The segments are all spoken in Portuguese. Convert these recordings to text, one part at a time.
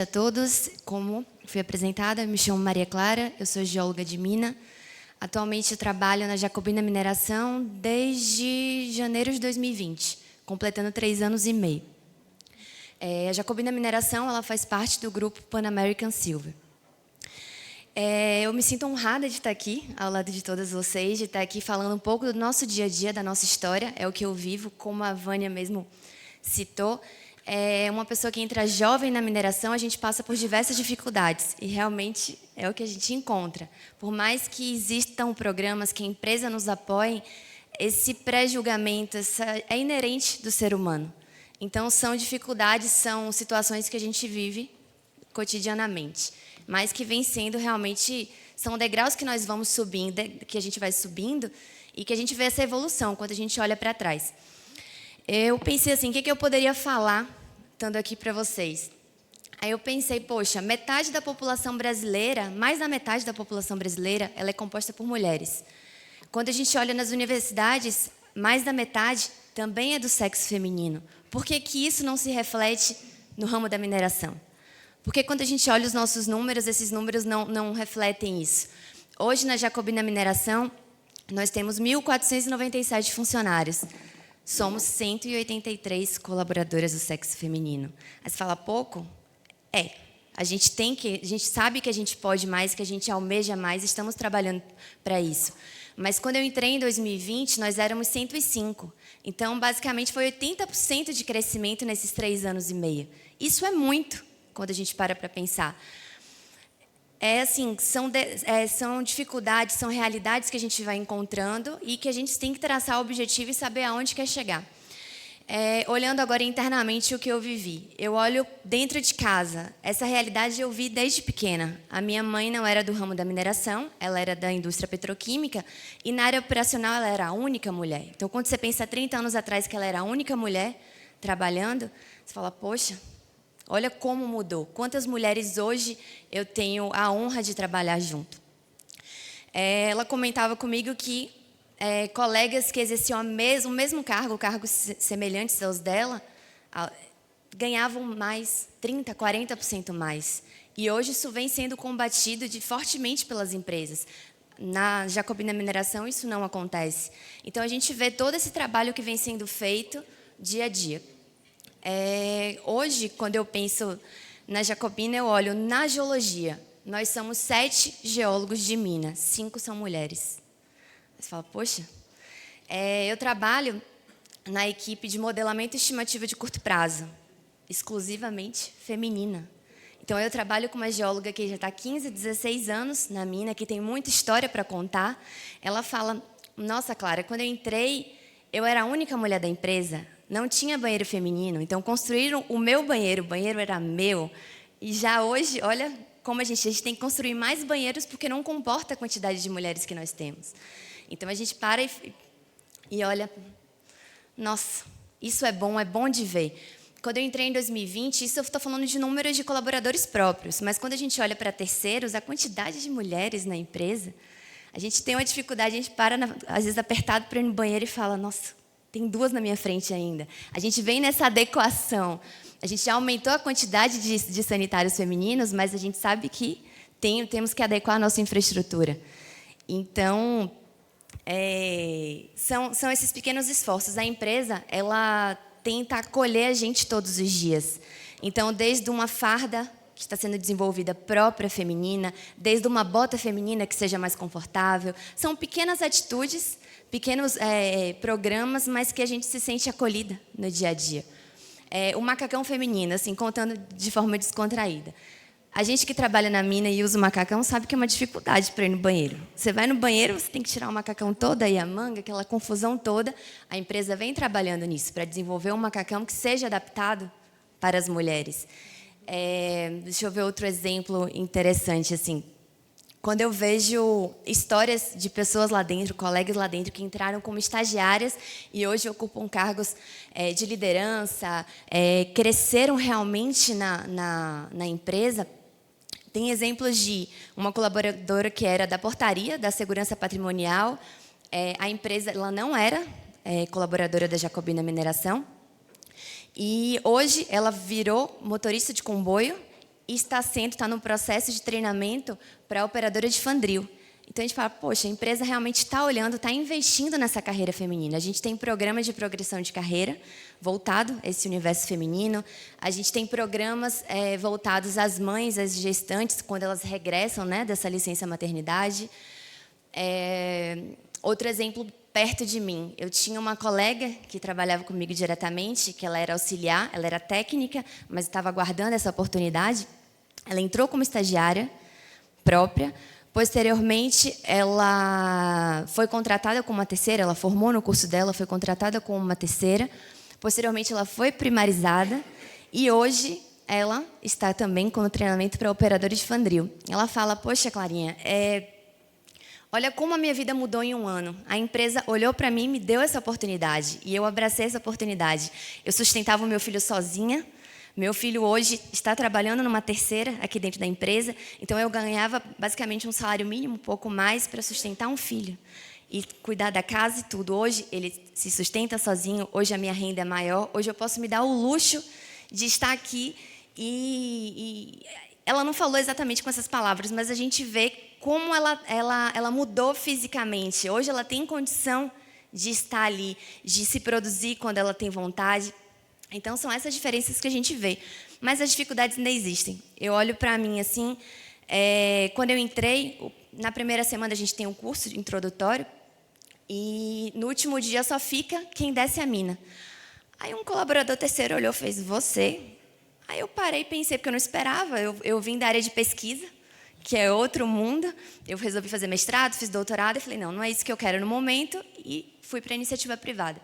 A todos, como fui apresentada, me chamo Maria Clara, eu sou geóloga de mina. Atualmente eu trabalho na Jacobina Mineração desde janeiro de 2020, completando 3 anos e meio. A Jacobina Mineração ela faz parte do grupo Pan American Silver. Eu me sinto honrada de estar aqui, ao lado de todas vocês, de estar aqui falando um pouco do nosso dia a dia, da nossa história, é o que eu vivo, como a Vânia mesmo citou. Uma pessoa que entra jovem na mineração, a gente passa por diversas dificuldades, e realmente é o que a gente encontra. Por mais que existam programas, que a empresa nos apoie, esse pré-julgamento é inerente do ser humano. Então, são dificuldades, são situações que a gente vive cotidianamente, mas que vem sendo realmente, são degraus que nós vamos subindo, que a gente vai subindo, e que a gente vê essa evolução quando a gente olha para trás. Eu pensei assim, o que eu poderia falar, estando aqui para vocês? Aí eu pensei, poxa, metade da população brasileira, mais da metade da população brasileira, ela é composta por mulheres. Quando a gente olha nas universidades, mais da metade também é do sexo feminino. Por que que isso não se reflete no ramo da mineração? Porque quando a gente olha os nossos números, esses números não refletem isso. Hoje, na Jacobina Mineração, nós temos 1.497 funcionários. Somos 183 colaboradoras do sexo feminino. Aí você fala, pouco? A gente sabe que a gente pode mais, que a gente almeja mais, estamos trabalhando para isso. Mas quando eu entrei em 2020, nós éramos 105. Então, basicamente, foi 80% de crescimento nesses 3 anos e meio. Isso é muito, quando a gente para pensar. São dificuldades, são realidades que a gente vai encontrando e que a gente tem que traçar o objetivo e saber aonde quer chegar. Olhando agora internamente o que eu vivi. Eu olho dentro de casa. Essa realidade eu vi desde pequena. A minha mãe não era do ramo da mineração, ela era da indústria petroquímica e na área operacional ela era a única mulher. Então, quando você pensa 30 anos atrás que ela era a única mulher trabalhando, você fala, poxa, olha como mudou. Quantas mulheres hoje eu tenho a honra de trabalhar junto. Ela comentava comigo que colegas que exerciam o mesmo cargo, cargos semelhantes aos dela, ganhavam mais, 30%, 40% mais. E hoje isso vem sendo combatido fortemente pelas empresas. Na Jacobina Mineração isso não acontece. Então a gente vê todo esse trabalho que vem sendo feito dia a dia. Hoje, quando eu penso na Jacobina, eu olho na geologia. Nós somos 7 geólogos de mina, 5 são mulheres. Você fala, poxa, eu trabalho na equipe de modelamento e estimativa de curto prazo, exclusivamente feminina. Então, eu trabalho com uma geóloga que já está há 15, 16 anos na mina, que tem muita história para contar. Ela fala, nossa, Clara, quando eu entrei, eu era a única mulher da empresa, não tinha banheiro feminino, então construíram o meu banheiro, o banheiro era meu. E já hoje, olha como a gente tem que construir mais banheiros porque não comporta a quantidade de mulheres que nós temos. Então a gente para e olha, nossa, isso é bom de ver. Quando eu entrei em 2020, isso eu estou falando de números de colaboradores próprios, mas quando a gente olha para terceiros, a quantidade de mulheres na empresa, a gente tem uma dificuldade, a gente para, às vezes, apertado para ir no banheiro e fala, nossa, tem 2 na minha frente ainda. A gente vem nessa adequação. A gente já aumentou a quantidade de sanitários femininos, mas a gente sabe que temos que adequar a nossa infraestrutura. Então, são esses pequenos esforços. A empresa, ela tenta acolher a gente todos os dias. Então, desde uma farda que está sendo desenvolvida própria feminina, desde uma bota feminina que seja mais confortável. São pequenas atitudes, pequenos programas, mas que a gente se sente acolhida no dia a dia. O macacão feminino, assim, contando de forma descontraída. A gente que trabalha na mina e usa o macacão sabe que é uma dificuldade para ir no banheiro. Você vai no banheiro, você tem que tirar o macacão todo e a manga, aquela confusão toda. A empresa vem trabalhando nisso, para desenvolver um macacão que seja adaptado para as mulheres. Deixa eu ver outro exemplo interessante, assim. Quando eu vejo histórias de pessoas lá dentro, colegas lá dentro, que entraram como estagiárias e hoje ocupam cargos de liderança, cresceram realmente na empresa. Tem exemplos de uma colaboradora que era da portaria, da segurança patrimonial. A empresa ela não era colaboradora da Jacobina Mineração. E hoje ela virou motorista de comboio e está no processo de treinamento para operadora de Fandril. Então, a gente fala, poxa, a empresa realmente está olhando, está investindo nessa carreira feminina. A gente tem programas de progressão de carreira voltado a esse universo feminino. A gente tem programas voltados às mães, às gestantes, quando elas regressam, né, dessa licença maternidade. Outro exemplo perto de mim, eu tinha uma colega que trabalhava comigo diretamente, que ela era auxiliar, ela era técnica, mas estava aguardando essa oportunidade. Ela entrou como estagiária própria. Posteriormente, ela foi contratada como uma terceira, ela formou no curso dela, foi contratada como uma terceira. Posteriormente, ela foi primarizada e hoje ela está também com o treinamento para operadora de Fandril. Ela fala, poxa, Clarinha, olha como a minha vida mudou em um ano. A empresa olhou para mim e me deu essa oportunidade e eu abracei essa oportunidade. Eu sustentava o meu filho sozinha. Meu filho hoje está trabalhando numa terceira aqui dentro da empresa, então eu ganhava basicamente um salário mínimo, um pouco mais, para sustentar um filho e cuidar da casa e tudo. Hoje ele se sustenta sozinho, hoje a minha renda é maior, hoje eu posso me dar o luxo de estar aqui e ela não falou exatamente com essas palavras, mas a gente vê como ela mudou fisicamente. Hoje ela tem condição de estar ali, de se produzir quando ela tem vontade. Então, são essas diferenças que a gente vê. Mas as dificuldades ainda existem. Eu olho para mim assim, quando eu entrei, na primeira semana a gente tem um curso introdutório, e no último dia só fica quem desce a mina. Aí um colaborador terceiro olhou e fez, você? Aí eu parei e pensei, porque eu não esperava. Eu vim da área de pesquisa, que é outro mundo. Eu resolvi fazer mestrado, fiz doutorado, e falei, não é isso que eu quero no momento, e fui para a iniciativa privada.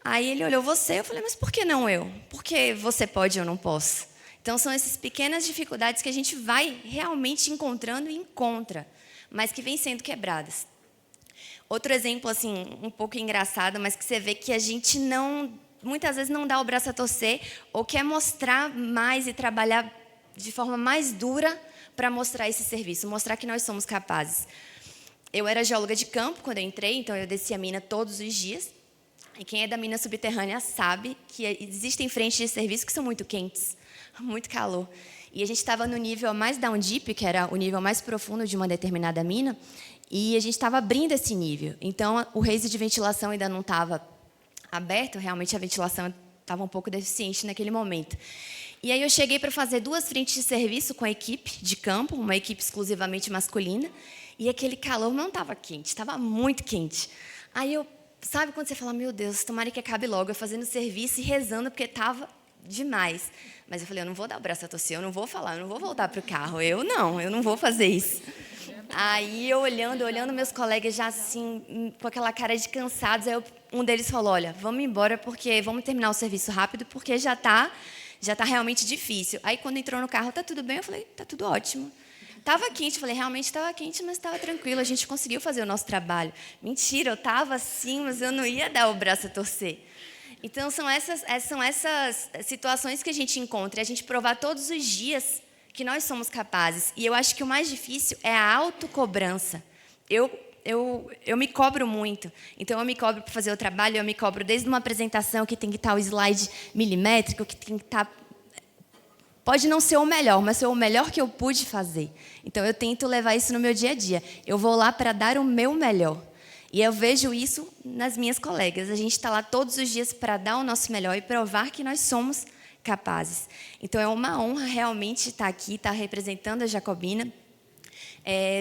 Aí ele olhou você, eu falei, mas por que não eu? Por que você pode e eu não posso? Então, são essas pequenas dificuldades que a gente vai realmente encontrando e encontra, mas que vêm sendo quebradas. Outro exemplo, assim, um pouco engraçado, mas que você vê que a gente muitas vezes não dá o braço a torcer ou quer mostrar mais e trabalhar de forma mais dura para mostrar esse serviço, mostrar que nós somos capazes. Eu era geóloga de campo quando eu entrei, então eu descia a mina todos os dias. E quem é da mina subterrânea sabe que existem frentes de serviço que são muito quentes, muito calor. E a gente estava no nível mais down deep, que era o nível mais profundo de uma determinada mina, e a gente estava abrindo esse nível. Então, o raise de ventilação ainda não estava aberto, realmente a ventilação estava um pouco deficiente naquele momento. E aí eu cheguei para fazer 2 frentes de serviço com a equipe de campo, uma equipe exclusivamente masculina, e aquele calor não estava quente, estava muito quente. Aí sabe quando você fala, meu Deus, tomara que acabe logo, eu fazendo serviço e rezando, porque estava demais. Mas eu falei, eu não vou dar o braço a torcer, eu não vou falar, eu não vou voltar para o carro, eu não vou fazer isso. Aí eu olhando meus colegas já assim, com aquela cara de cansados, aí um deles falou, olha, vamos embora, porque vamos terminar o serviço rápido, porque já tá realmente difícil. Aí quando entrou no carro, tá tudo bem? Eu falei, tá tudo ótimo. Estava quente, falei, realmente estava quente, mas estava tranquilo, a gente conseguiu fazer o nosso trabalho. Mentira, eu estava assim, mas eu não ia dar o braço a torcer. Então, são essas situações que a gente encontra, a gente provar todos os dias que nós somos capazes. E eu acho que o mais difícil é a autocobrança. Eu me cobro muito. Então, eu me cobro para fazer o trabalho, eu me cobro desde uma apresentação que tem que estar o slide milimétrico, que tem que estar... Pode não ser o melhor, mas ser o melhor que eu pude fazer. Então, eu tento levar isso no meu dia a dia. Eu vou lá para dar o meu melhor. E eu vejo isso nas minhas colegas. A gente está lá todos os dias para dar o nosso melhor e provar que nós somos capazes. Então, é uma honra realmente estar aqui, estar representando a Jacobina.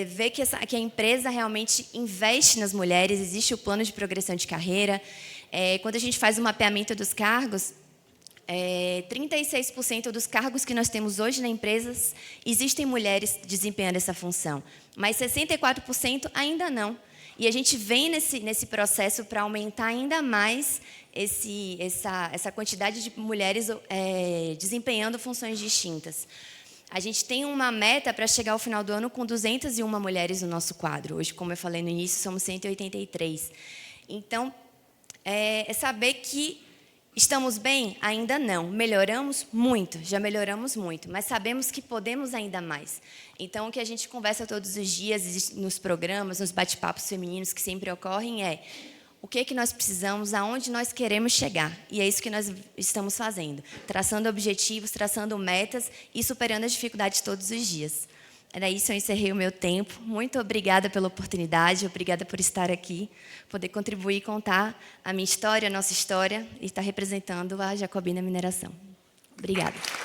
Ver que a empresa realmente investe nas mulheres, existe o plano de progressão de carreira. Quando a gente faz o mapeamento dos cargos, 36% dos cargos que nós temos hoje na empresa existem mulheres desempenhando essa função, mas 64% ainda não. E a gente vem nesse processo para aumentar ainda mais essa quantidade de mulheres desempenhando funções distintas. A gente tem uma meta para chegar ao final do ano com 201 mulheres no nosso quadro. Hoje, como eu falei no início, somos 183. Então, saber que estamos bem? Ainda não. Melhoramos muito, já melhoramos muito, mas sabemos que podemos ainda mais. Então, o que a gente conversa todos os dias, nos programas, nos bate-papos femininos que sempre ocorrem o que nós precisamos, aonde nós queremos chegar. E é isso que nós estamos fazendo, traçando objetivos, traçando metas e superando as dificuldades todos os dias. Era isso, eu encerrei o meu tempo. Muito obrigada pela oportunidade, obrigada por estar aqui, poder contribuir e contar a minha história, a nossa história e estar representando a Jacobina Mineração. Obrigada.